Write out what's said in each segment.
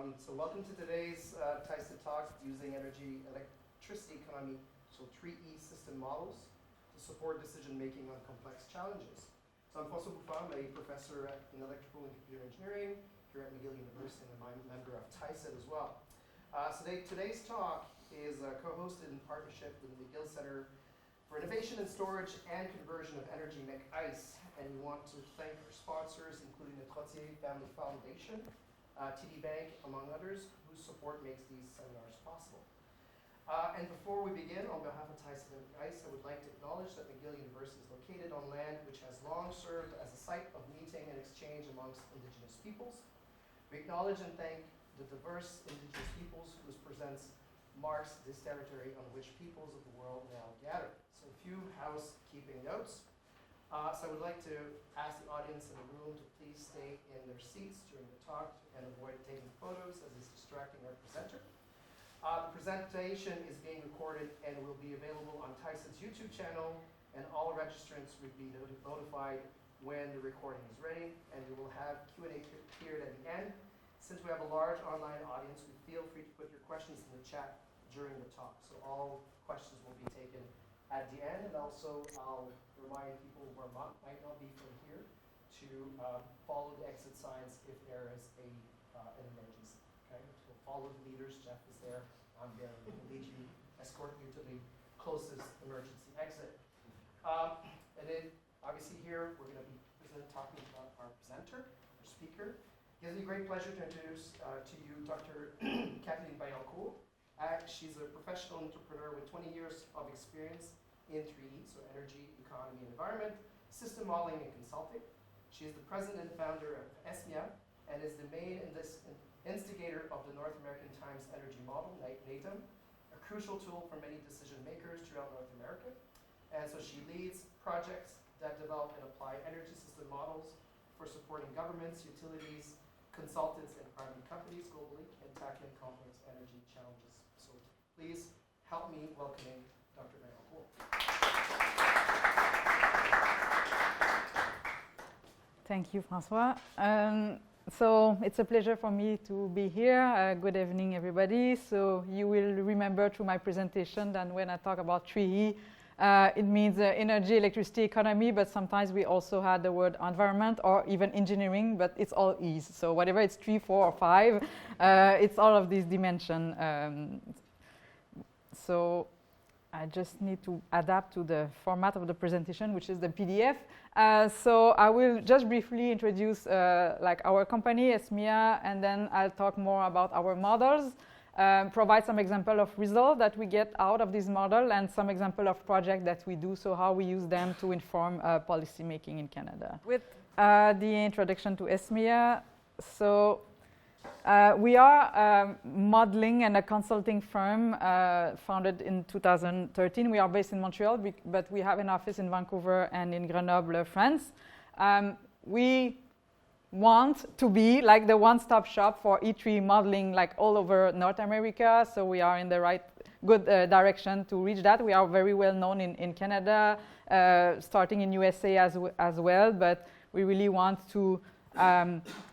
So welcome to today's TISEDTalk using electricity economy, so 3E system models to support decision-making on complex challenges. So I'm François Bouffon, a professor in electrical and computer engineering here at McGill University, and I'm a member of TISED as well. Today's talk is co-hosted in partnership with the McGill Center for Innovation in Storage and Conversion of Energy, McICE, and we want to thank our sponsors, including the Trottier Family Foundation, TD Bank, among others, whose support makes these seminars possible. And before we begin, on behalf of TISED and McICE, I would like to acknowledge that McGill University is located on land which has long served as a site of meeting and exchange amongst Indigenous peoples. We acknowledge and thank the diverse Indigenous peoples whose presence marks this territory on which peoples of the world now gather. So a few housekeeping notes. So I would like to ask the audience in the room to please stay in their seats during the talk and avoid taking photos as it's distracting our presenter. The presentation is being recorded and will be available on TISED's YouTube channel, and all registrants will be notified when the recording is ready, and we will have Q&A period at the end. Since we have a large online audience, we feel free to put your questions in the chat during the talk. So all questions will be taken at the end, and also I'll remind people who might not be from here to follow the exit signs if there is an emergency. Okay, so follow the leaders. Jeff is there. I'm there. We will lead you, escort you to the closest emergency exit. And then, obviously, here we're going to be talking about our presenter, our speaker. It gives me great pleasure to introduce to you Dr. Kathleen Vaillancourt. She's a professional entrepreneur with 20 years of experience in 3E, so energy, economy, and environment, system modeling, and consulting. She is the president and founder of ESMIA and is the main instigator of the North American Times Energy Model, NATEM, a crucial tool for many decision makers throughout North America. And so she leads projects that develop and apply energy system models for supporting governments, utilities, consultants, and private companies globally in tackling complex energy challenges. So please help me welcoming Dr. Vaillancourt. Thank you, François. So it's a pleasure for me to be here. Good evening, everybody. So you will remember through my presentation that when I talk about 3E, it means energy, electricity, economy, but sometimes we also had the word environment or even engineering, but it's all E's. So whatever it's 3, 4, or 5, it's all of these dimensions. So I just need to adapt to the format of the presentation, which is the PDF. So I will just briefly introduce our company, ESMIA, and then I'll talk more about our models, provide some example of results that we get out of this model, and some example of projects that we do, so how we use them to inform policy making in Canada. With the introduction to ESMIA, so we are a modeling and a consulting firm founded in 2013. We are based in Montreal, but we have an office in Vancouver and in Grenoble, France. We want to be like the one-stop shop for E3 modeling like all over North America, so we are in the right good direction to reach that. We are very well known in Canada, starting in USA as well, but we really want to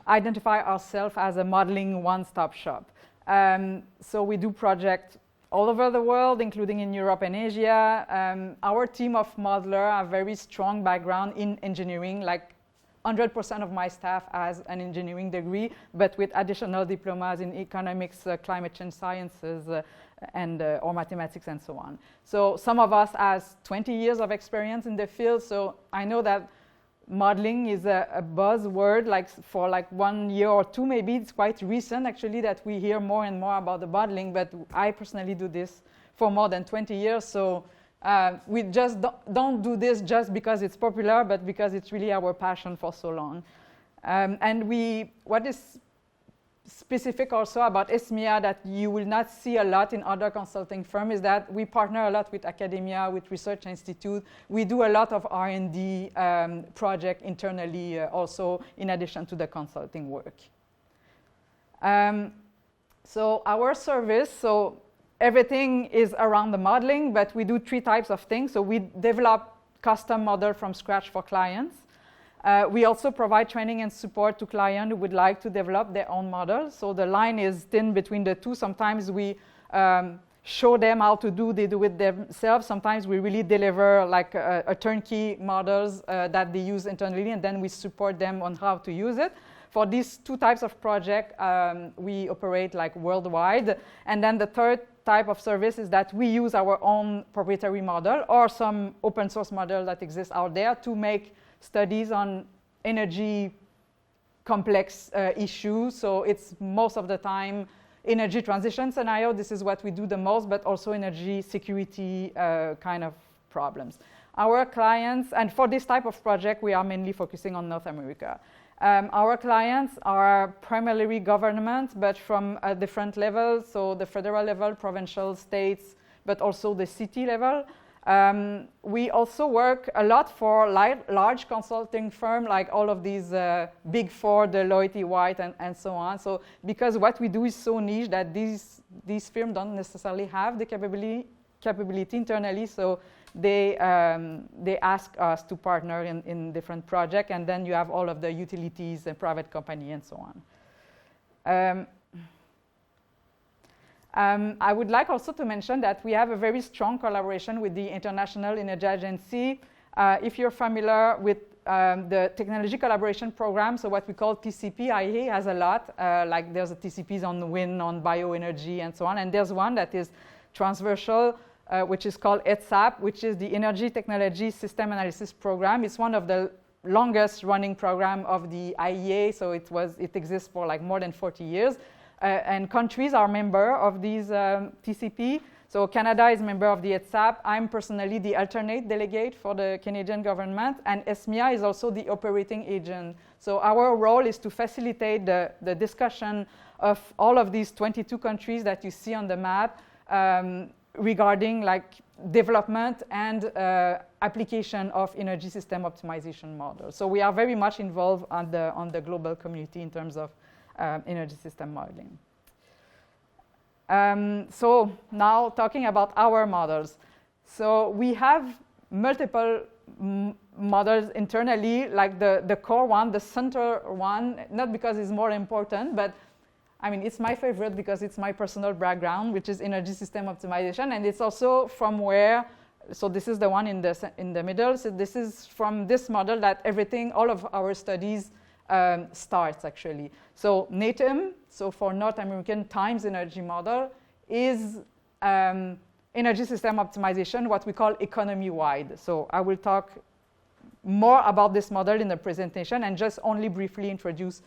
identify ourselves as a modeling one-stop shop. So we do projects all over the world, including in Europe and Asia. Our team of modelers have very strong background in engineering, like 100% of my staff has an engineering degree, but with additional diplomas in economics, climate change sciences, or mathematics, and so on. So some of us has 20 years of experience in the field, so I know that modeling is a buzzword, for 1 year or two, maybe. It's quite recent, actually, that we hear more and more about the modeling, but I personally do this for more than 20 years, so we just don't do this just because it's popular, but because it's really our passion for so long. And what is specific also about ESMIA that you will not see a lot in other consulting firms is that we partner a lot with academia, with research institutes. We do a lot of R&D project internally also in addition to the consulting work. So our service, everything is around the modeling, but we do 3 types of things. So we develop custom model from scratch for clients. We also provide training and support to clients who would like to develop their own models. So the line is thin between the two. Sometimes we show them how to do, they do it themselves. Sometimes we really deliver like a turnkey models that they use internally, and then we support them on how to use it. For these two types of project, we operate like worldwide. And then the third type of service is that we use our own proprietary model or some open source model that exists out there to make studies on energy complex issues. So it's most of the time energy transition scenario. This is what we do the most, but also energy security kind of problems. Our clients, and for this type of project, we are mainly focusing on North America. Our clients are primarily governments, but from different levels, so the federal level, provincial, states, but also the city level. We also work a lot for large consulting firms, like all of these big four, Deloitte, White, and so on. So because what we do is so niche that these firms don't necessarily have the capability internally, so they ask us to partner in different projects, and then you have all of the utilities and private company and so on. I would like also to mention that we have a very strong collaboration with the International Energy Agency. If you're familiar with the Technology Collaboration Program, so what we call TCP, IEA has a lot. Like there's a TCPs on wind, on bioenergy, and so on. And there's one that is transversal, which is called ETSAP, which is the Energy Technology System Analysis Program. It's one of the longest running program of the IEA, so it exists for like more than 40 years. And countries are member of these TCP. So Canada is member of the ETSAP. I'm personally the alternate delegate for the Canadian government, and ESMIA is also the operating agent. So our role is to facilitate the discussion of all of these 22 countries that you see on the map regarding like development and application of energy system optimization models. So we are very much involved on the global community in terms of energy system modeling. So now talking about our models. So we have multiple models internally, like the core one, the center one, not because it's more important, but I mean, it's my favorite because it's my personal background, which is energy system optimization, and it's also from where, so this is the one in the middle, so this is from this model that all of our studies starts actually. So NATEM, so for North American Times Energy Model, is energy system optimization, what we call economy-wide. So I will talk more about this model in the presentation and just only briefly introduce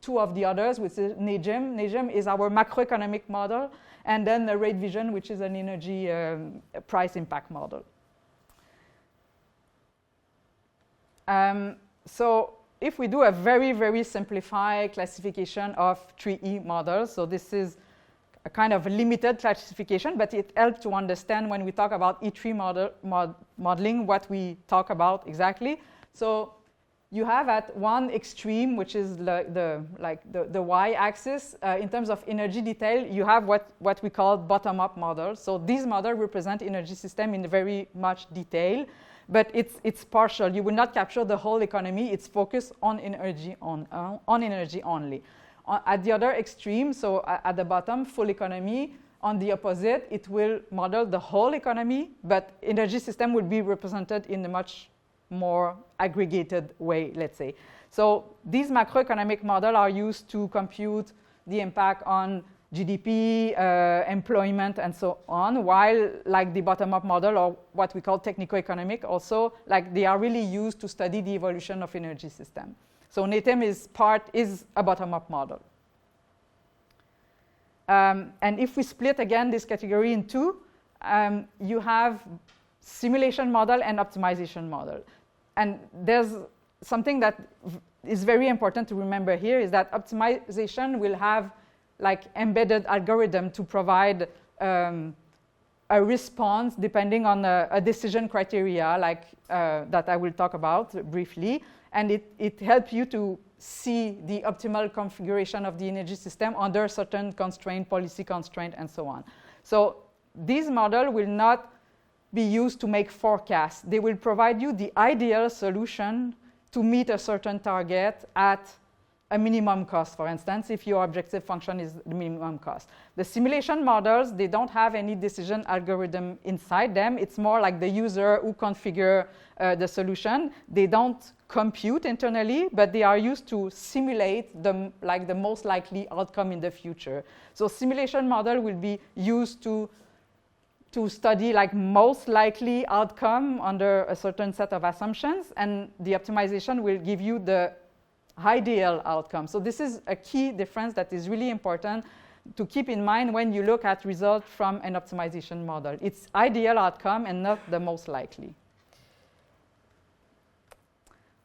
two of the others, which is NAGEM. NAGEM is our macroeconomic model, and then the Rate Vision, which is an energy price impact model. So if we do a very, very simplified classification of 3E models, so this is a kind of limited classification, but it helps to understand when we talk about E3 modeling what we talk about exactly. So you have at one extreme, which is the y-axis, in terms of energy detail, you have what we call bottom-up models. So these models represent energy system in very much detail, but it's partial. You will not capture the whole economy. It's focused on energy on energy only. At the other extreme, so at the bottom, full economy. On the opposite, it will model the whole economy, but energy system will be represented in a much more aggregated way, let's say. So these macroeconomic models are used to compute the impact on GDP, employment, and so on, while like the bottom-up model, or what we call technico-economic, also, like they are really used to study the evolution of energy system. So NATEM is a bottom-up model. And if we split again this category in two, you have simulation model and optimization model. And there's something that is very important to remember here is that optimization will have like embedded algorithm to provide a response depending on a decision criteria like that I will talk about briefly. And it helps you to see the optimal configuration of the energy system under certain constraint, policy constraint, and so on. So these models will not be used to make forecasts. They will provide you the ideal solution to meet a certain target at a minimum cost, for instance, if your objective function is the minimum cost. The simulation models, they don't have any decision algorithm inside them. It's more like the user who configure the solution. They don't compute internally, but they are used to simulate the most likely outcome in the future. So simulation model will be used to study like most likely outcome under a certain set of assumptions, and the optimization will give you the ideal outcome. So this is a key difference that is really important to keep in mind when you look at results from an optimization model. It's ideal outcome and not the most likely.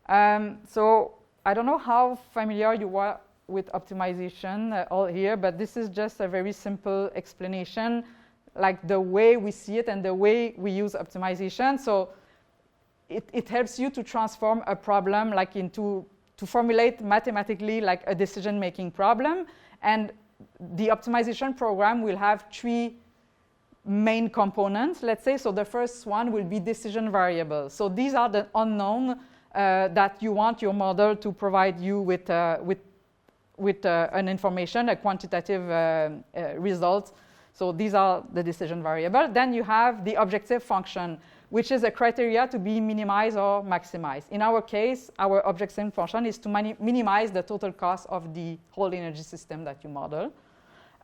So I don't know how familiar you are with optimization all here, but this is just a very simple explanation, like the way we see it and the way we use optimization. So it helps you to transform a problem like to formulate mathematically like a decision-making problem. And the optimization program will have 3 main components, let's say. So the first one will be decision variables. So these are the unknown that you want your model to provide you with an information, a quantitative result. So these are the decision variable. Then you have the objective function, which is a criteria to be minimized or maximized. In our case, our objective function is to minimize the total cost of the whole energy system that you model.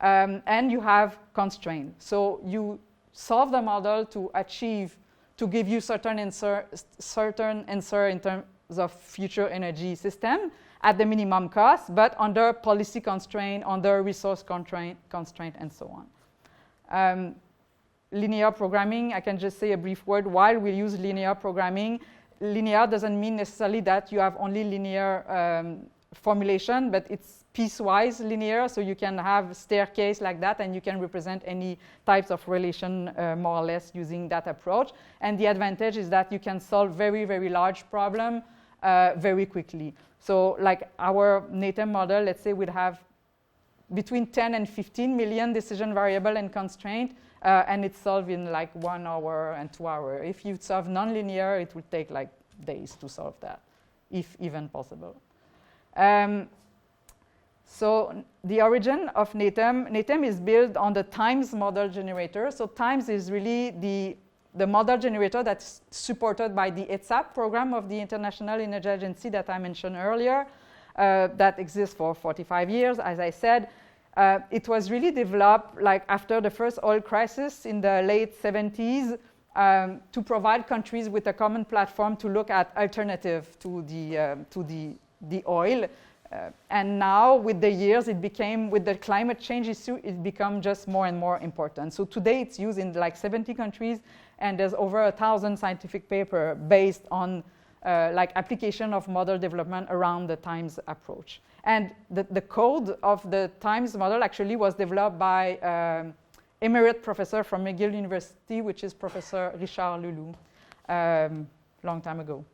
And you have constraint. So you solve the model to give you certain answer in terms of future energy system at the minimum cost, but under policy constraint, under resource constraint, and so on. Linear programming, I can just say a brief word. While we use linear programming, linear doesn't mean necessarily that you have only linear formulation, but it's piecewise linear, so you can have staircase like that, and you can represent any types of relation more or less using that approach. And the advantage is that you can solve very, very large problem very quickly. So like our NATEM model, let's say we'd have between 10 and 15 million decision variable and constraint, and it's solved in like 1 hour and 2 hours. If you solve nonlinear, it would take like days to solve that, if even possible. So the origin of NATEM is built on the TIMES model generator. So TIMES is really the model generator that's supported by the ETSAP program of the International Energy Agency that I mentioned earlier, that exists for 45 years, as I said. It was really developed like after the first oil crisis in the late 70s to provide countries with a common platform to look at alternative to the oil. And now, with the years, with the climate change issue, it became just more and more important. So today, it's used in like 70 countries, and there's over 1,000 scientific papers based on like application of model development around the TIMES approach. And the code of the TIMES model actually was developed by emerite professor from McGill University, which is Professor Richard Loulou, long time ago,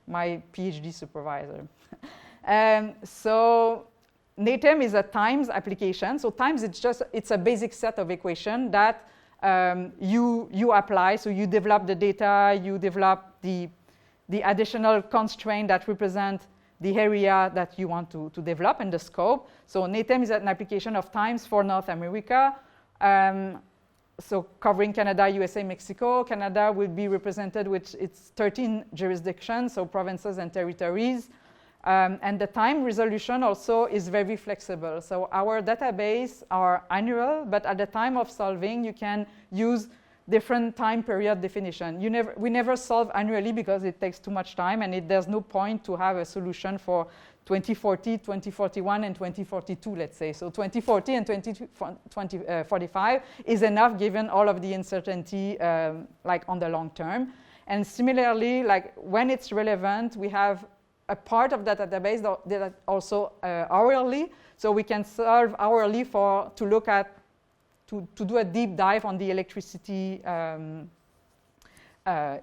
my PhD supervisor. So NATEM is a TIMES application. So TIMES, it's a basic set of equations that you apply. So you develop the data, you develop the additional constraint that represent the area that you want to develop and the scope. So NATEM is an application of TIMES for North America. So covering Canada, USA, Mexico. Canada will be represented with its 13 jurisdictions, so provinces and territories. And the time resolution also is very flexible. So our database are annual, but at the time of solving, you can use different time period definition. We never solve annually because it takes too much time, and there's no point to have a solution for 2040, 2041, and 2042, let's say. So 2040 and 2045 is enough given all of the uncertainty like on the long term. And similarly, like when it's relevant, we have a part of that database that also hourly. So we can solve hourly to look at to do a deep dive on the electricity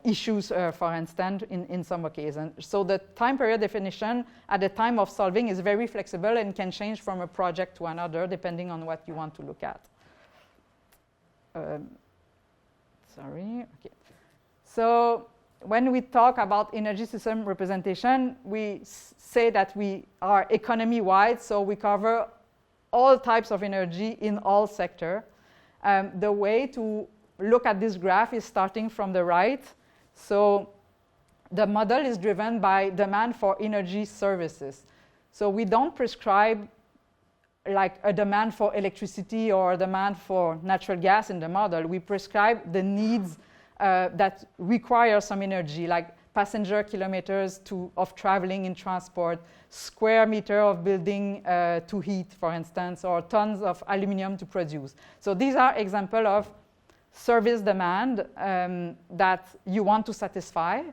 issues, for instance, in some occasions. So the time period definition at the time of solving is very flexible and can change from a project to another depending on what you want to look at. Sorry. Okay. So when we talk about energy system representation, we say that we are economy-wide, so we cover all types of energy in all sectors. The way to look at this graph is starting from the right. So the model is driven by demand for energy services. So we don't prescribe like a demand for electricity or a demand for natural gas in the model. We prescribe the needs that require some energy, like passenger kilometers of traveling in transport, square meter of building to heat, for instance, or tons of aluminum to produce. So these are examples of service demand that you want to satisfy.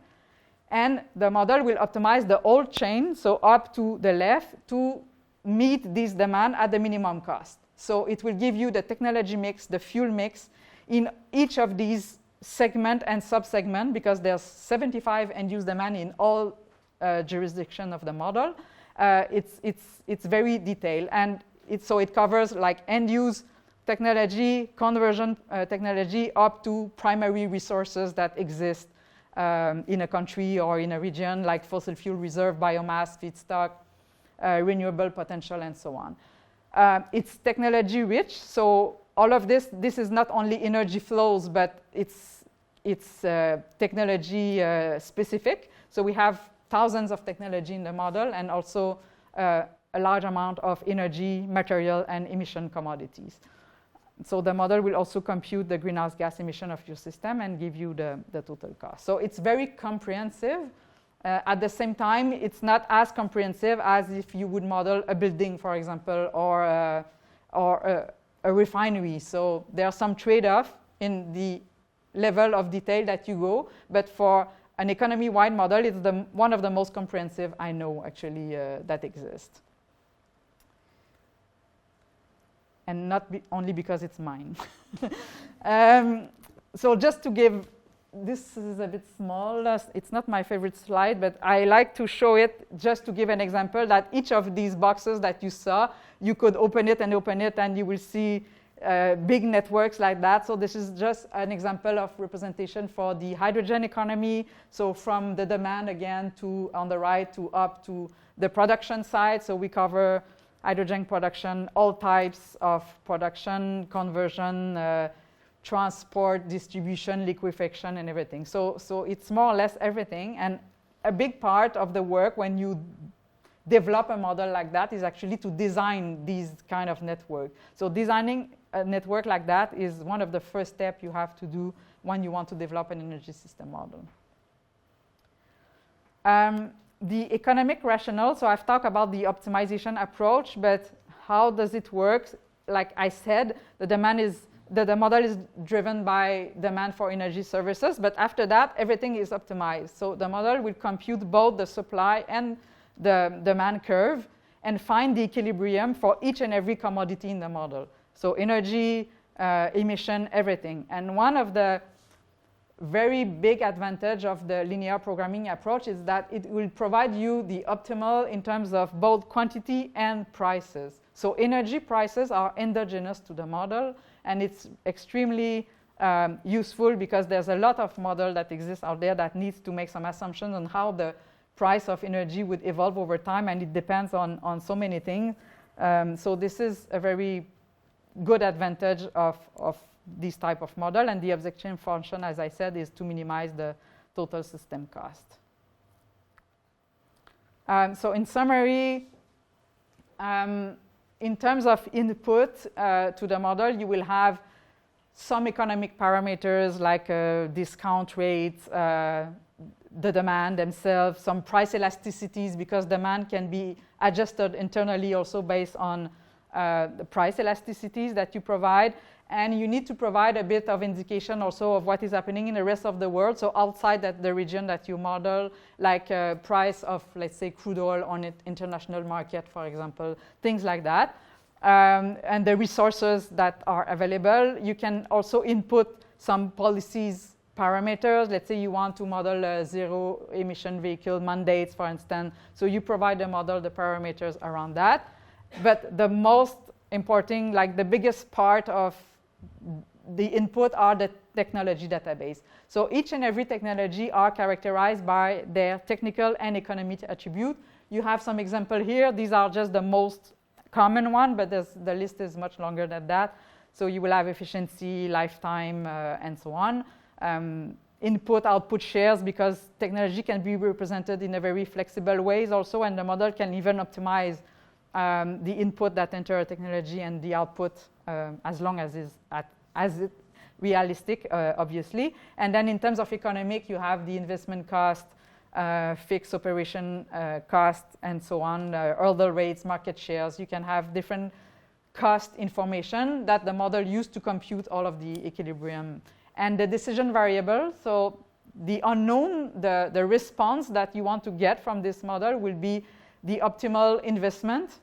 And the model will optimize the whole chain, so up to the left, to meet this demand at the minimum cost. So it will give you the technology mix, the fuel mix in each of these segment and sub-segment, because there's 75 end-use demand in all jurisdiction of the model. It's very detailed, and so it covers like end-use technology, conversion technology, up to primary resources that exist in a country or in a region, like fossil fuel reserve, biomass, feedstock, renewable potential, and so on. It's technology rich, so all of this is not only energy flows, but it's technology specific. So we have thousands of technology in the model, and also a large amount of energy, material, and emission commodities. So the model will also compute the greenhouse gas emission of your system and give you the total cost. So it's very comprehensive. At the same time, it's not as comprehensive as if you would model a building, for example, or a refinery. So there are some trade-off in the level of detail that you go, but for an economy-wide model, it's one of the most comprehensive I know, actually, that exists. And not only because it's mine. So just to give, this is a bit small, it's not my favorite slide, but I like to show it just to give an example that each of these boxes that you saw, you could open it, and you will see big networks like that. So this is just an example of representation for the hydrogen economy. So from the demand again to on the right to up to the production side. So we cover hydrogen production, all types of production, conversion, transport, distribution, liquefaction, and everything. So it's more or less everything. And a big part of the work when you develop a model like that is actually to design these kind of network. So designing a network like that is one of the first steps you have to do when you want to develop an energy system model. The economic rationale, so I've talked about the optimization approach, but how does it work? Like I said, the model is driven by demand for energy services, but after that, everything is optimized. So the model will compute both the supply and the demand curve and find the equilibrium for each and every commodity in the model. So energy, emission, everything. And one of the very big advantage of the linear programming approach is that it will provide you the optimal in terms of both quantity and prices. So energy prices are endogenous to the model, and it's extremely useful because there's a lot of model that exists out there that needs to make some assumptions on how the price of energy would evolve over time, and it depends on so many things. So this is a very good advantage of this type of model, and the objection function, as I said, is to minimize the total system cost. So in summary, in terms of input to the model, you will have some economic parameters like discount rates, the demand themselves, some price elasticities, because demand can be adjusted internally also based on the price elasticities that you provide. And you need to provide a bit of indication also of what is happening in the rest of the world. So outside the region that you model, like price of, let's say, crude oil on an international market, for example, things like that. And the resources that are available. You can also input some policies parameters. Let's say you want to model a zero emission vehicle mandates, for instance. So you provide the model, the parameters around that. But the most important, like the biggest part of the input are the technology database. So each and every technology are characterized by their technical and economic attribute. You have some example here. These are just the most common one, but the list is much longer than that. So you will have efficiency, lifetime, and so on. Input, output shares, because technology can be represented in a very flexible ways also, and the model can even optimize the input that enter a technology and the output as long as it's realistic, obviously. And then in terms of economic, you have the investment cost, fixed operation cost, and so on, hurdle rates, market shares. You can have different cost information that the model used to compute all of the equilibrium. And the decision variable, so the unknown, the response that you want to get from this model will be the optimal investment,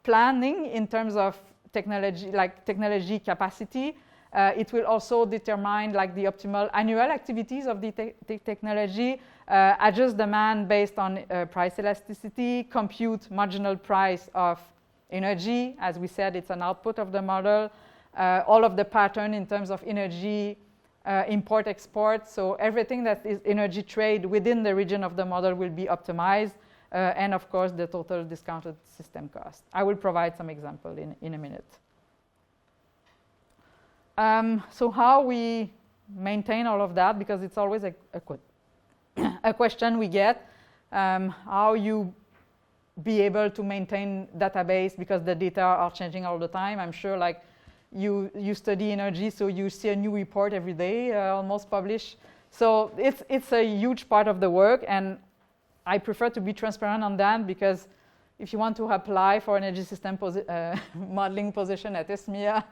planning in terms of technology, like technology capacity. It will also determine like the optimal annual activities of the technology, adjust demand based on price elasticity, compute marginal price of energy. As we said, it's an output of the model. All of the pattern in terms of energy, import, export. So everything that is energy trade within the region of the model will be optimized. And of course, the total discounted system cost. I will provide some example in a minute. So how we maintain all of that, because it's always a question we get, how you be able to maintain database because the data are changing all the time. I'm sure like you study energy, so you see a new report every day almost published. So it's a huge part of the work, and I prefer to be transparent on that, because if you want to apply for energy system modeling position at ESMIA,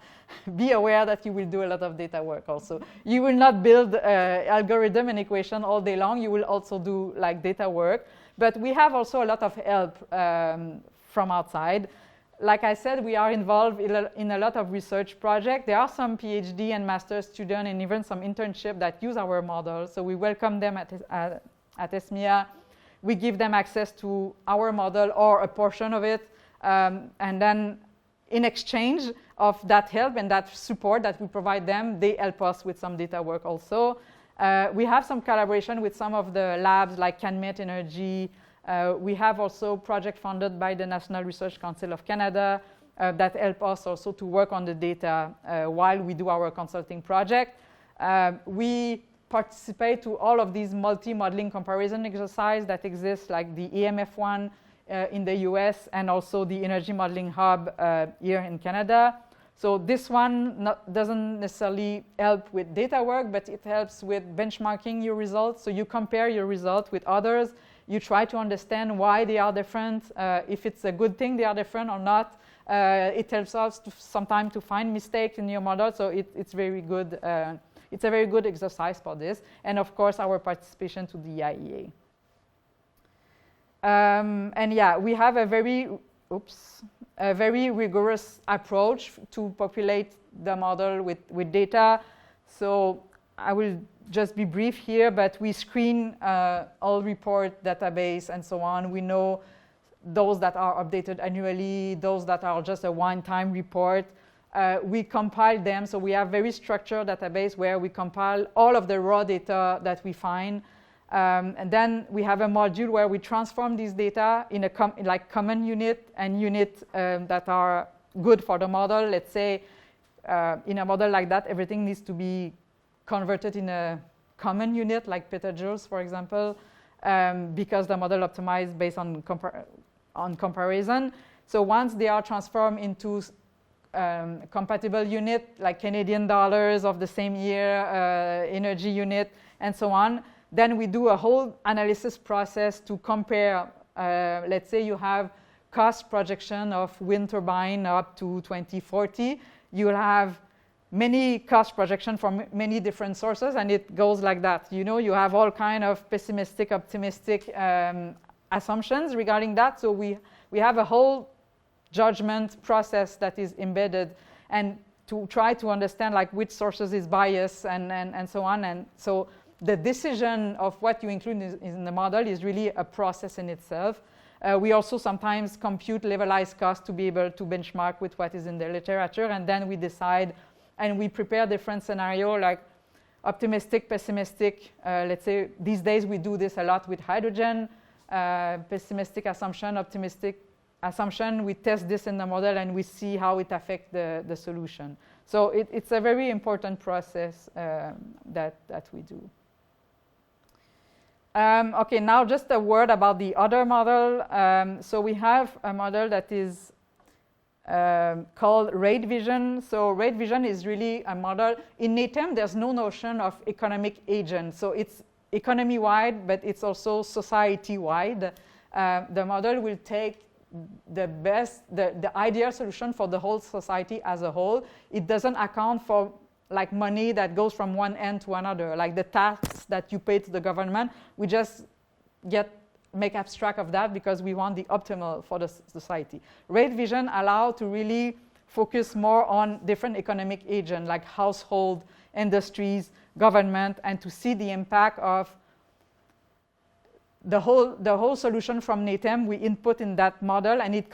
be aware that you will do a lot of data work also. You will not build algorithm and equation all day long. You will also do like data work. But we have also a lot of help from outside. Like I said, we are involved in a lot of research projects. There are some PhD and master's students and even some internship that use our model. So we welcome them at ESMIA. We give them access to our model or a portion of it. And then in exchange of that help and that support that we provide them, they help us with some data work also. We have some collaboration with some of the labs like CanMet Energy. We have also project funded by the National Research Council of Canada that help us also to work on the data while we do our consulting project. We participate to all of these multi-modeling comparison exercises that exist, like the EMF one in the US and also the Energy Modeling Hub here in Canada. So this one doesn't necessarily help with data work, but it helps with benchmarking your results. So you compare your results with others. You try to understand why they are different, if it's a good thing they are different or not. It helps us sometimes to find mistakes in your model. So it's very good. It's a very good exercise for this. And of course, our participation to the IEA. And yeah, we have a very rigorous approach to populate the model with data. So I will just be brief here, but we screen all report database and so on. We know those that are updated annually, those that are just a one-time report. We compile them, so we have very structured database where we compile all of the raw data that we find. And then we have a module where we transform these data in a common unit and unit that are good for the model. Let's say in a model like that, everything needs to be converted in a common unit, like petajoules, for example, because the model optimized based on comparison. So once they are transformed into compatible unit, like Canadian dollars of the same year, energy unit, and so on, then we do a whole analysis process to compare. Let's say you have cost projection of wind turbine up to 2040. You will have many cost projection from many different sources, and it goes like that. You know, you have all kind of pessimistic, optimistic assumptions regarding that. So we have a whole judgment process that is embedded, and to try to understand like which sources is biased and so on. And so the decision of what you include in the model is really a process in itself. We also sometimes compute levelized cost to be able to benchmark with what is in the literature, and then we decide and we prepare different scenarios, like optimistic, pessimistic. Let's say these days we do this a lot with hydrogen. Pessimistic assumption, optimistic assumption. We test this in the model and we see how it affects the solution. So it's a very important process that we do. Okay, now just a word about the other model. So we have a model that is called rate vision. So rate vision is really a model. In NATEM, there's no notion of economic agent. So it's economy-wide, but it's also society-wide. The model will take the ideal solution for the whole society as a whole. It doesn't account for like money that goes from one end to another, like the tax that you pay to the government. We just make abstract of that because we want the optimal for the society. Rate vision allows to really focus more on different economic agents like household, industries, government, and to see the impact of the whole solution from NATEM. We input in that model and it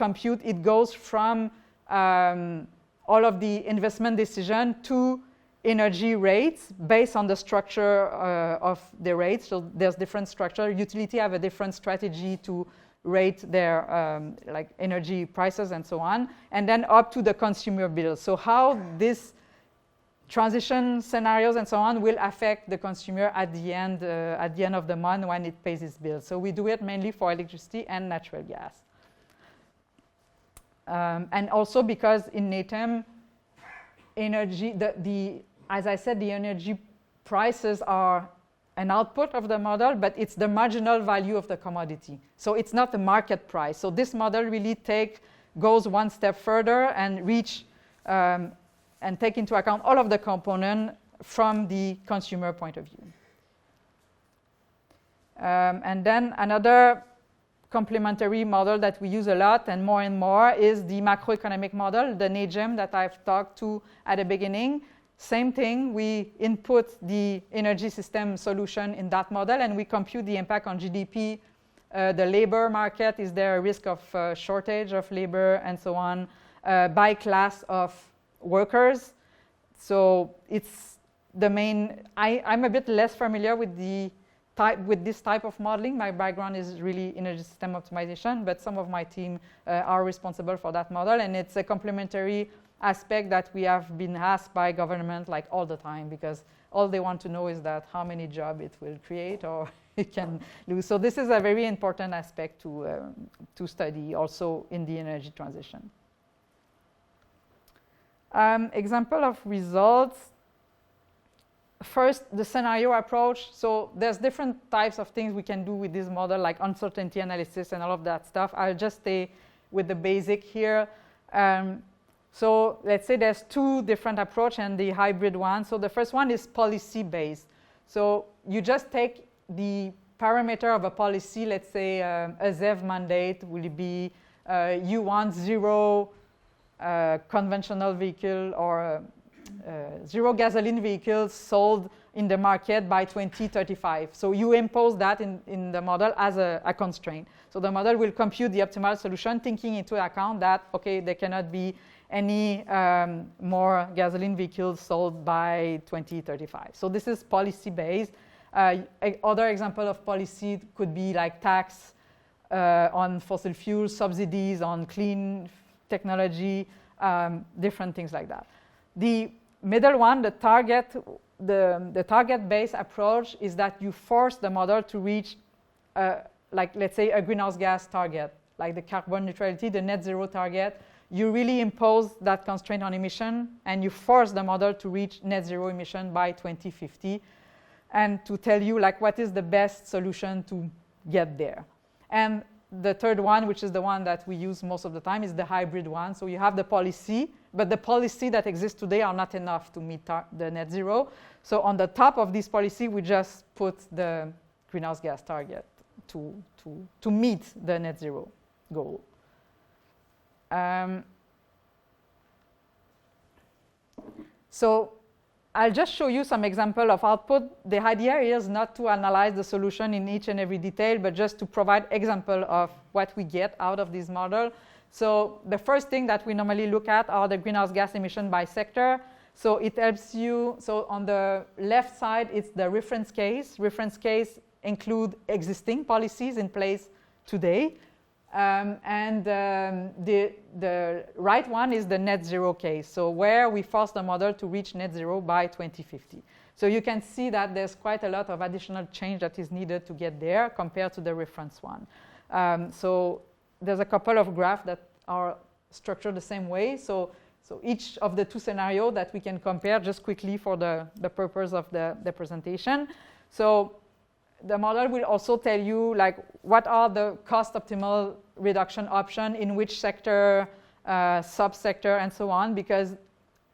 goes from all of the investment decision to energy rates based on the structure of the rates. So there's different structure. Utility have a different strategy to rate their like energy prices and so on, and then up to the consumer bill. So how this transition scenarios and so on will affect the consumer at the end of the month when it pays its bill. So we do it mainly for electricity and natural gas. And also because in NATEM, energy, as I said, the energy prices are an output of the model, but it's the marginal value of the commodity. So it's not the market price. So this model really goes one step further and and take into account all of the components from the consumer point of view. And then another complementary model that we use a lot and more is the macroeconomic model, the NAGEM that I've talked to at the beginning. Same thing, we input the energy system solution in that model and we compute the impact on GDP, the labor market, is there a risk of shortage of labor and so on, by class of workers. So it's the main, I'm a bit less familiar with this type of modeling. My background is really energy system optimization, but some of my team are responsible for that model, and it's a complementary aspect that we have been asked by government like all the time, because all they want to know is that how many jobs it will create or it can lose. So this is a very important aspect to study also in the energy transition. Example of results. First, the scenario approach. So there's different types of things we can do with this model, like uncertainty analysis and all of that stuff. I'll just stay with the basic here. So let's say there's two different approaches and the hybrid one. So the first one is policy-based. So you just take the parameter of a policy, let's say a ZEV mandate will be you want zero conventional vehicle or zero gasoline vehicles sold in the market by 2035. So you impose that in the model as a constraint. So the model will compute the optimal solution, taking into account that, okay, there cannot be any more gasoline vehicles sold by 2035. So this is policy-based. Other example of policy could be like tax on fossil fuels, subsidies on clean technology, different things like that. The middle one, the target-based approach, is that you force the model to reach, like let's say a greenhouse gas target, like the carbon neutrality, the net zero target. You really impose that constraint on emission, and you force the model to reach net zero emission by 2050, and to tell you like what is the best solution to get there. And the third one, which is the one that we use most of the time, is the hybrid one. So you have the policy, but the policy that exists today are not enough to meet the net zero. So on the top of this policy, we just put the greenhouse gas target to meet the net zero goal. So I'll just show you some example of output. The idea is not to analyze the solution in each and every detail, but just to provide example of what we get out of this model. So the first thing that we normally look at are the greenhouse gas emission by sector. So it helps you, so on the left side, it's the reference case. Reference case include existing policies in place today. The right one is the net zero case, so where we force the model to reach net zero by 2050. So you can see that there's quite a lot of additional change that is needed to get there compared to the reference one. So there's a couple of graphs that are structured the same way. So each of the two scenarios that we can compare just quickly for the purpose of the presentation. So the model will also tell you like what are the cost optimal reduction option in which sector, subsector, and so on, because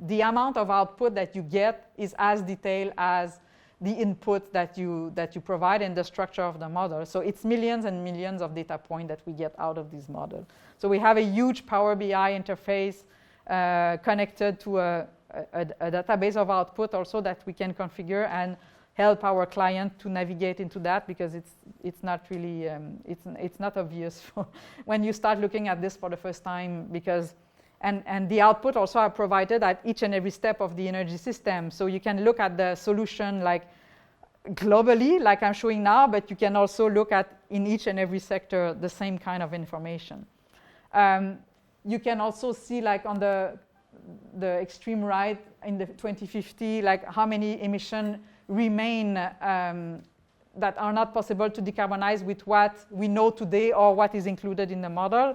the amount of output that you get is as detailed as the input that you provide in the structure of the model. So it's millions and millions of data points that we get out of this model. So we have a huge Power BI interface connected to a database of output also that we can configure and help our client to navigate into that, because it's not really it's not obvious when you start looking at this for the first time, because and the output also are provided at each and every step of the energy system. So you can look at the solution like globally, like I'm showing now, but you can also look at in each and every sector the same kind of information. You can also see like on the extreme right in the 2050, like how many emissions remain that are not possible to decarbonize with what we know today or what is included in the model.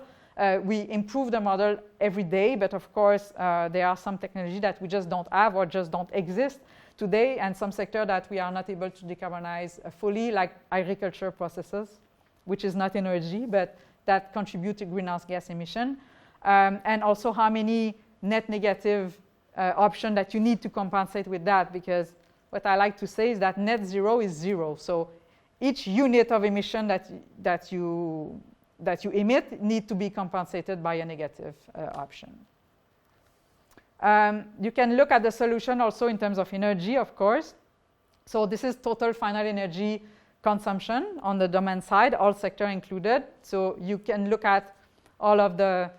We improve the model every day, but of course there are some technology that we just don't have or just don't exist today, and some sector that we are not able to decarbonize fully, like agriculture processes, which is not energy, but that contribute to greenhouse gas emission. And also how many net negative option that you need to compensate with that, because what I like to say is that net zero is zero. So each unit of emission that you emit need to be compensated by a negative option. You can look at the solution also in terms of energy, of course. So this is total final energy consumption on the demand side, all sector included. So you can look at all of the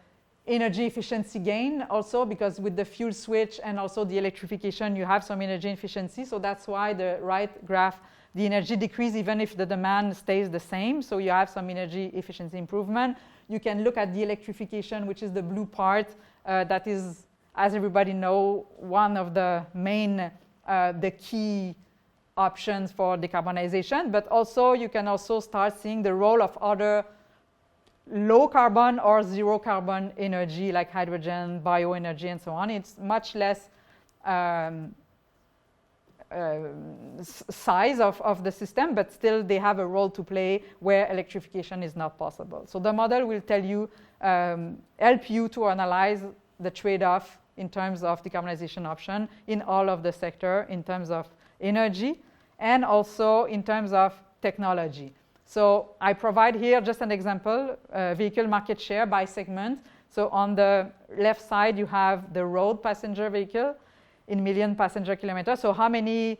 energy efficiency gain also, because with the fuel switch and also the electrification, you have some energy efficiency. So that's why the right graph, the energy decrease even if the demand stays the same. So you have some energy efficiency improvement. You can look at the electrification, which is the blue part. That is, as everybody knows, one of the main, the key options for decarbonization. But also you can also start seeing the role of other low carbon or zero carbon energy like hydrogen, bioenergy, and so on. It's much less size of the system, but still they have a role to play where electrification is not possible. So the model will tell you, help you to analyze the trade-off in terms of decarbonization option in all of the sector, in terms of energy, and also in terms of technology. So I provide here just an example, vehicle market share by segment. So on the left side, you have the road passenger vehicle in million passenger kilometers. So how many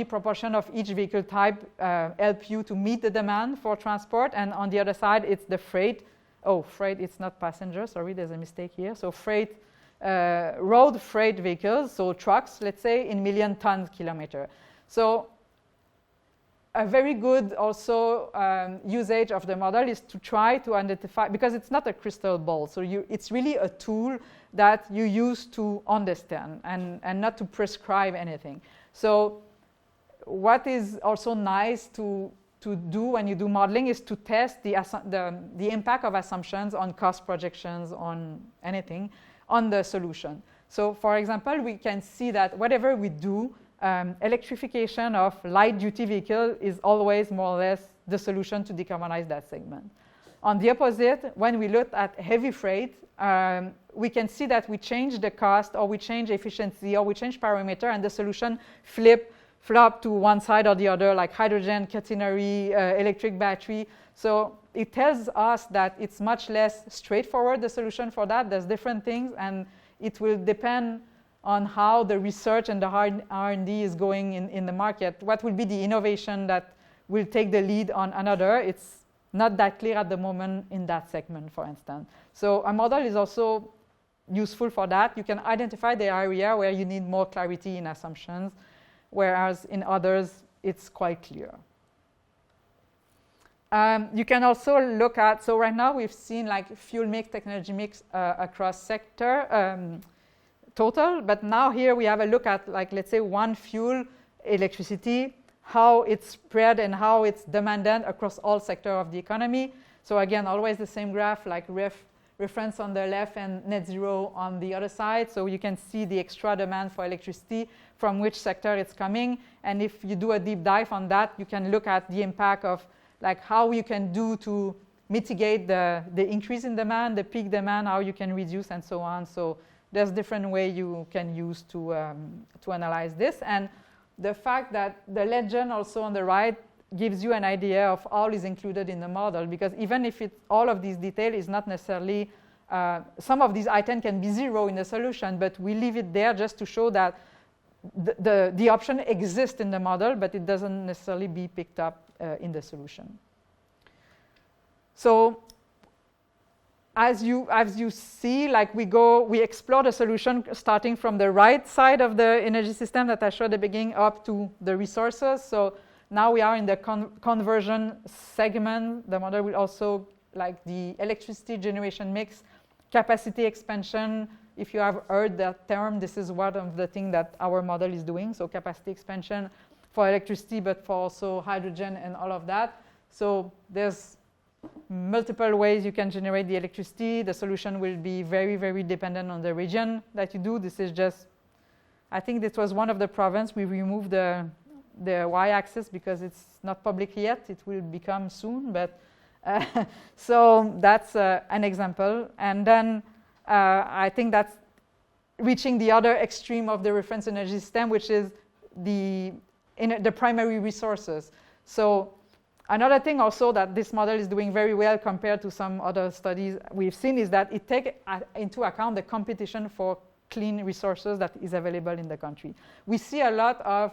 proportion of each vehicle type help you to meet the demand for transport? And on the other side, it's the freight. Oh, freight, it's not passenger. Sorry, there's a mistake here. So freight, road freight vehicles, so trucks, let's say, in million ton kilometer. So a very good also usage of the model is to try to identify, because it's not a crystal ball, so it's really a tool that you use to understand and not to prescribe anything. So what is also nice to do when you do modeling is to test the impact of assumptions on cost projections, on anything, on the solution. So for example, we can see that whatever we do, electrification of light-duty vehicle is always more or less the solution to decarbonize that segment. On the opposite, when we look at heavy freight, we can see that we change the cost, or we change efficiency, or we change parameter, and the solution flop to one side or the other, like hydrogen, catenary, electric battery. So it tells us that it's much less straightforward, the solution for that. There's different things, and it will depend on how the research and the R&D is going in the market. What will be the innovation that will take the lead on another? It's not that clear at the moment in that segment, for instance. So a model is also useful for that. You can identify the area where you need more clarity in assumptions, whereas in others, it's quite clear. You can also look at, so right now we've seen like fuel mix, technology mix across sector total, but now here we have a look at like, let's say one fuel, electricity, how it's spread and how it's demanded across all sectors of the economy. So again, always the same graph, like reference on the left and net zero on the other side. So you can see the extra demand for electricity, from which sector it's coming. And if you do a deep dive on that, you can look at the impact of like how you can do to mitigate the increase in demand, the peak demand, how you can reduce and so on. So there's different ways you can use to analyze this. And the fact that the legend also on the right gives you an idea of all is included in the model, because even if all of these detail is not necessarily, some of these items can be zero in the solution, but we leave it there just to show that the option exists in the model, but it doesn't necessarily be picked up in the solution. So as you see, like we explore the solution starting from the right side of the energy system that I showed at the beginning up to the resources. So now we are in the conversion segment. The model will also, like the electricity generation mix, capacity expansion. If you have heard that term, this is one of the things that our model is doing. So capacity expansion for electricity, but for also hydrogen and all of that. So there's multiple ways you can generate the electricity. The solution will be very, very dependent on the region that you do. This is just, I think this was one of the provinces. We removed the y-axis because it's not public yet. It will become soon, but so that's an example. And then I think that's reaching the other extreme of the reference energy system, which is the primary resources. So another thing also that this model is doing very well compared to some other studies we've seen is that it takes into account the competition for clean resources that is available in the country. We see a lot of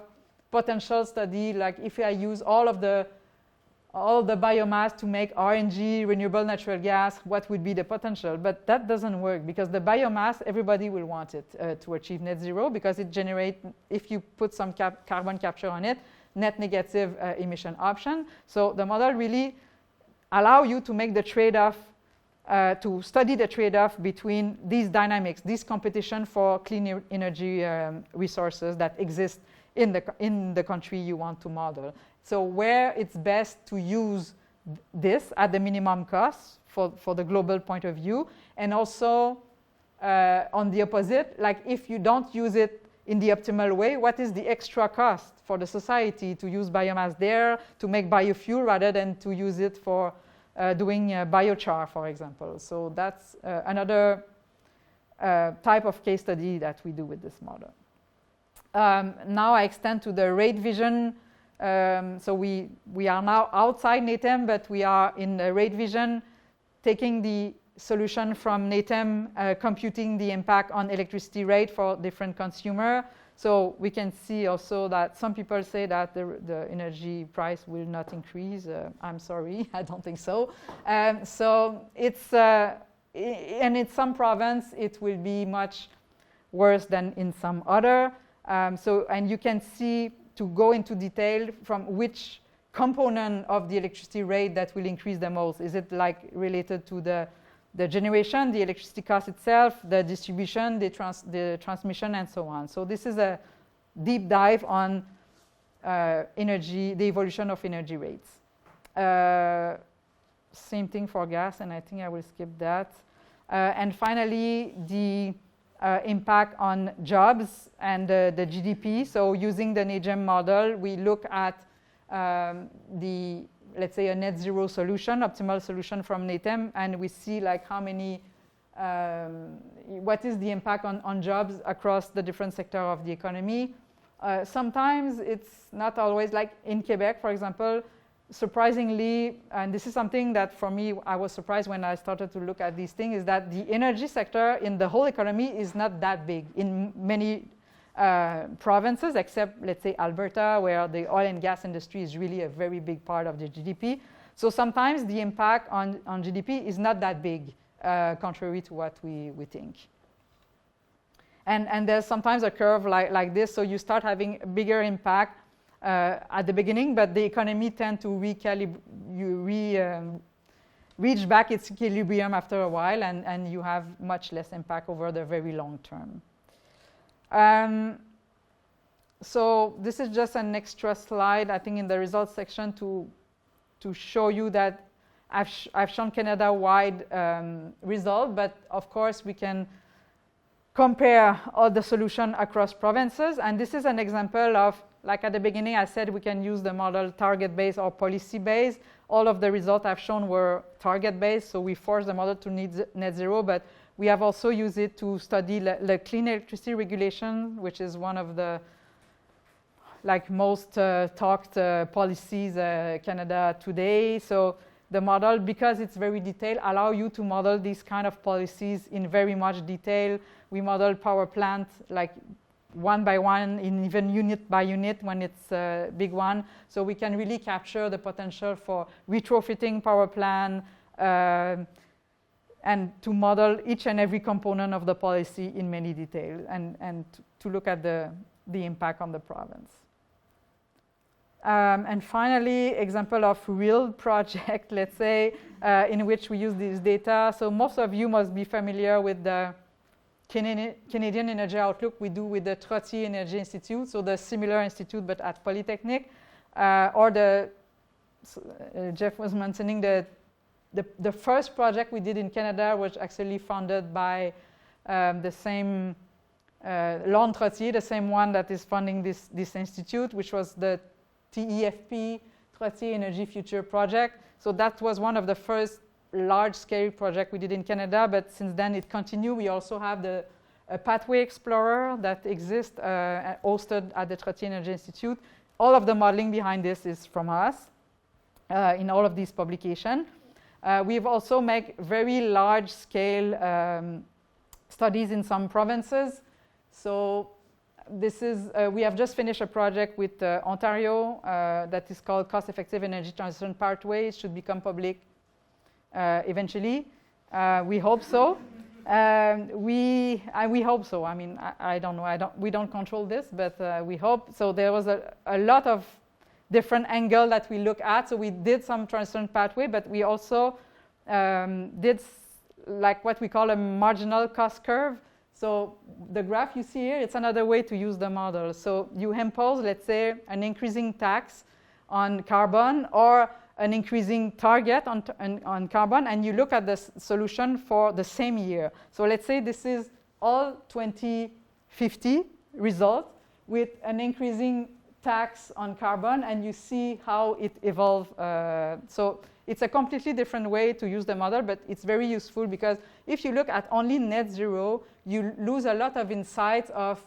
potential study, like if I use all the biomass to make RNG, renewable natural gas, what would be the potential? But that doesn't work, because the biomass, everybody will want it to achieve net zero, because it generates, if you put some carbon capture on it, net negative emission option. So the model really allows you to make the trade-off, to study the trade-off between these dynamics, this competition for clean energy resources that exist in the country you want to model. So where it's best to use this at the minimum cost for the global point of view, and also on the opposite, like if you don't use it in the optimal way, what is the extra cost for the society to use biomass there, to make biofuel rather than to use it for doing biochar, for example. So that's another type of case study that we do with this model. Now I extend to the rate vision. So we are now outside NATEM, but we are in the rate vision, taking the solution from NATEM, computing the impact on electricity rate for different consumer. So we can see also that some people say that the energy price will not increase. I'm sorry, I don't think so. So it's, and in some province, it will be much worse than in some other. And you can see, to go into detail, from which component of the electricity rate that will increase the most. Is it like related to the generation, the electricity cost itself, the distribution, the transmission, and so on. So this is a deep dive on energy, the evolution of energy rates. Same thing for gas, and I think I will skip that. And finally, the impact on jobs and the GDP. So using the NAGEM model, we look at let's say a net zero solution, optimal solution from NATEM, and we see like how many, what is the impact on jobs across the different sectors of the economy. Sometimes it's not always, like in Quebec, for example, surprisingly, and this is something that for me, I was surprised when I started to look at these things, is that the energy sector in the whole economy is not that big in many provinces, except, let's say, Alberta, where the oil and gas industry is really a very big part of the GDP. So sometimes the impact on GDP is not that big, contrary to what we think. And there's sometimes a curve like this, so you start having a bigger impact at the beginning, but the economy tends to reach back its equilibrium after a while, and you have much less impact over the very long term. So this is just an extra slide, I think, in the results section to show you that I've shown Canada-wide result, but of course we can compare all the solutions across provinces. And this is an example of, like at the beginning I said, we can use the model target-based or policy-based. All of the results I've shown were target-based, so we forced the model to net zero, but we have also used it to study the clean electricity regulation, which is one of the most talked policies Canada today. So the model, because it's very detailed, allow you to model these kind of policies in very much detail. We model power plant like one by one, in even unit by unit when it's a big one. So we can really capture the potential for retrofitting power plant and to model each and every component of the policy in many detail and to look at the impact on the province. And finally, example of real project, let's say, in which we use this data. So most of you must be familiar with the Canadian Energy Outlook we do with the Trottier Energy Institute, so the similar institute but at Polytechnic, or Jeff was mentioning the first project we did in Canada was actually funded by the same Lon Trottier, the same one that is funding this institute, which was the TEFP, Trottier Energy Future Project. So that was one of the first large-scale projects we did in Canada, but since then it continued. We also have a Pathway Explorer that exists hosted at the Trottier Energy Institute. All of the modeling behind this is from us in all of these publications. We've also made very large-scale studies in some provinces. So this is, we have just finished a project with Ontario that is called Cost-Effective Energy Transition Pathway. It should become public eventually. We hope so. We hope so. I mean, I don't know. We don't control this, but we hope. So there was a lot of different angles that we look at. So we did some transition pathway, but we also did like what we call a marginal cost curve. So the graph you see here, it's another way to use the model. So you impose, let's say, an increasing tax on carbon or an increasing target on carbon, and you look at the solution for the same year. So let's say this is all 2050 result with an increasing tax on carbon, and you see how it evolves. So it's a completely different way to use the model, but it's very useful because if you look at only net zero, you lose a lot of insights of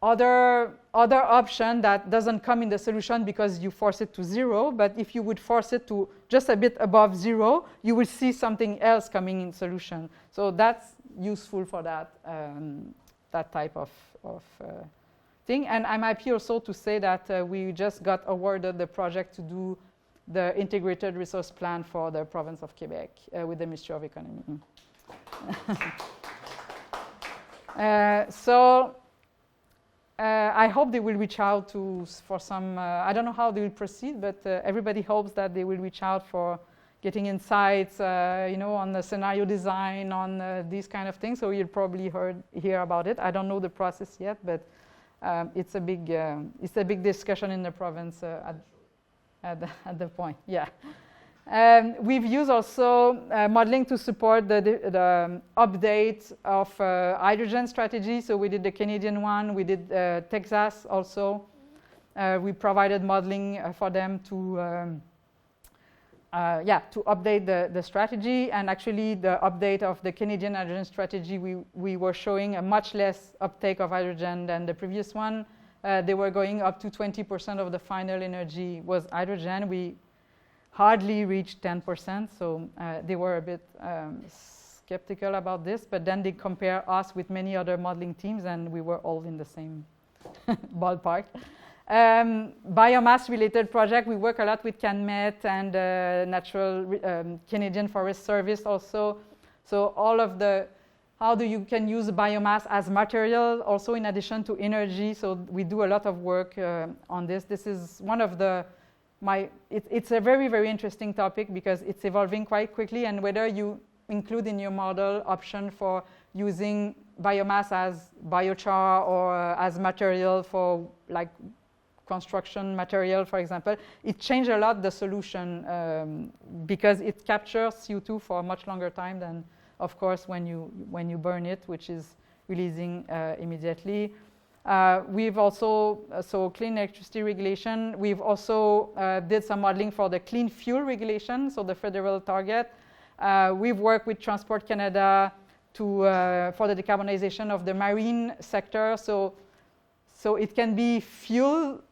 other option that doesn't come in the solution because you force it to zero. But if you would force it to just a bit above zero, you will see something else coming in solution. So that's useful for that type of thing. And I'm happy also to say that we just got awarded the project to do the integrated resource plan for the province of Quebec with the Ministry of Economy. So I hope they will reach out for some, I don't know how they will proceed, but everybody hopes that they will reach out for getting insights, on the scenario design, on these kind of things. So you'll probably hear about it. I don't know the process yet, but it's a big discussion in the province at the point, yeah. We've used also modeling to support the update of hydrogen strategy. So we did the Canadian one, we did Texas also. We provided modeling for them to update the strategy. And actually the update of the Canadian hydrogen strategy, we were showing a much less uptake of hydrogen than the previous one. They were going up to 20% of the final energy was hydrogen. We hardly reached 10%, so they were a bit skeptical about this, but then they compare us with many other modeling teams and we were all in the same ballpark. Biomass-related project, we work a lot with CanMet and Canadian Forest Service also. So all of how can use biomass as material also in addition to energy. So we do a lot of work on this. This is one of it's a very, very interesting topic because it's evolving quite quickly, and whether you include in your model option for using biomass as biochar or as material for like construction material, for example, it changed a lot the solution because it captures CO2 for a much longer time than, of course, when you burn it, which is releasing immediately. We've also, so clean electricity regulation, we've also did some modeling for the clean fuel regulation, so the federal target. We've worked with Transport Canada for the decarbonization of the marine sector. So it can be fuel-based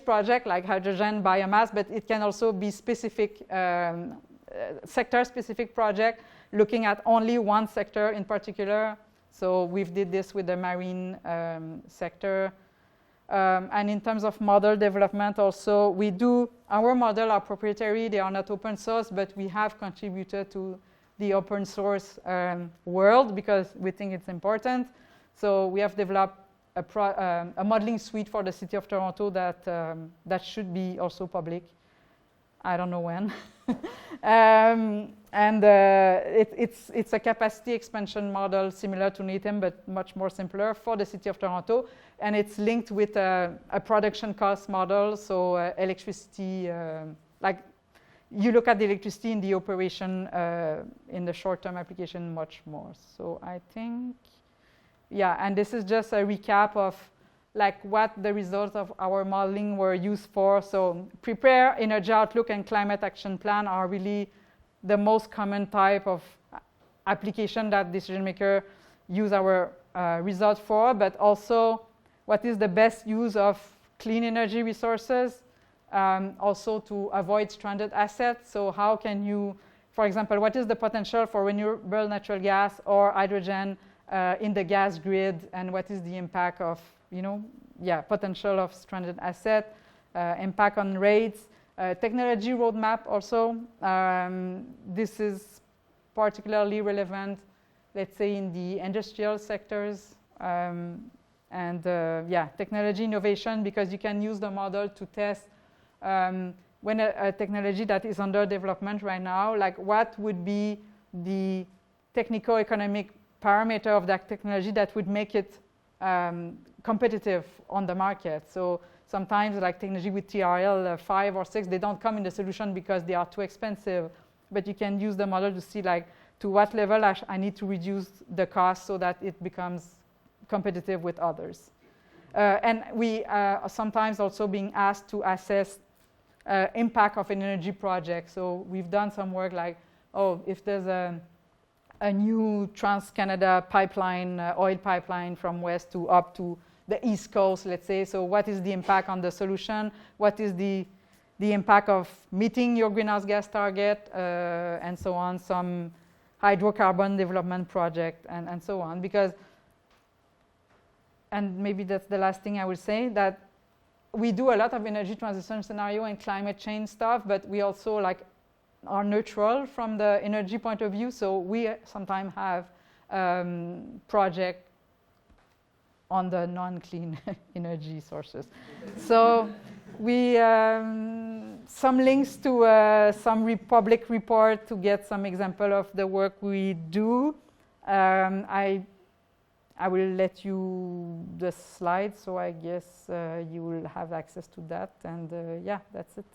project like hydrogen, biomass, but it can also be specific, sector-specific project looking at only one sector in particular. So we've did this with the marine sector. And in terms of model development also, we do, our model are proprietary, they are not open source, but we have contributed to the open source world because we think it's important. So we have developed a modeling suite for the City of Toronto that should be also public. I don't know when. It's a capacity expansion model similar to NATEM, but much more simpler for the City of Toronto. And it's linked with a production cost model. So electricity, like you look at the electricity in the operation in the short-term application much more. So I think, yeah, and this is just a recap of like what the results of our modeling were used for. So prepare, energy outlook, and climate action plan are really the most common type of application that decision makers use our results for, but also what is the best use of clean energy resources, also to avoid stranded assets. So how can you, for example, what is the potential for renewable natural gas or hydrogen in the gas grid, and what is the impact of, potential of stranded asset, impact on rates, technology roadmap also. This is particularly relevant, let's say, in the industrial sectors, technology innovation, because you can use the model to test when a technology that is under development right now, like what would be the technico-economic parameter of that technology that would make it competitive on the market. So sometimes like technology with TRL 5 or 6, they don't come in the solution because they are too expensive. But you can use the model to see like to what level I need to reduce the cost so that it becomes competitive with others. And we are sometimes also being asked to assess impact of an energy project. So we've done some work like, if there's a new Trans-Canada pipeline, oil pipeline from west to up to the east coast, let's say. So what is the impact on the solution? What is the impact of meeting your greenhouse gas target, and so on, some hydrocarbon development project, and so on. Because, and maybe that's the last thing I will say, that we do a lot of energy transition scenario and climate change stuff, but we also are neutral from the energy point of view. So we sometimes have project on the non-clean energy sources. So we some links to some public report to get some example of the work we do. I will let you the slides, so I guess you will have access to that. And that's it.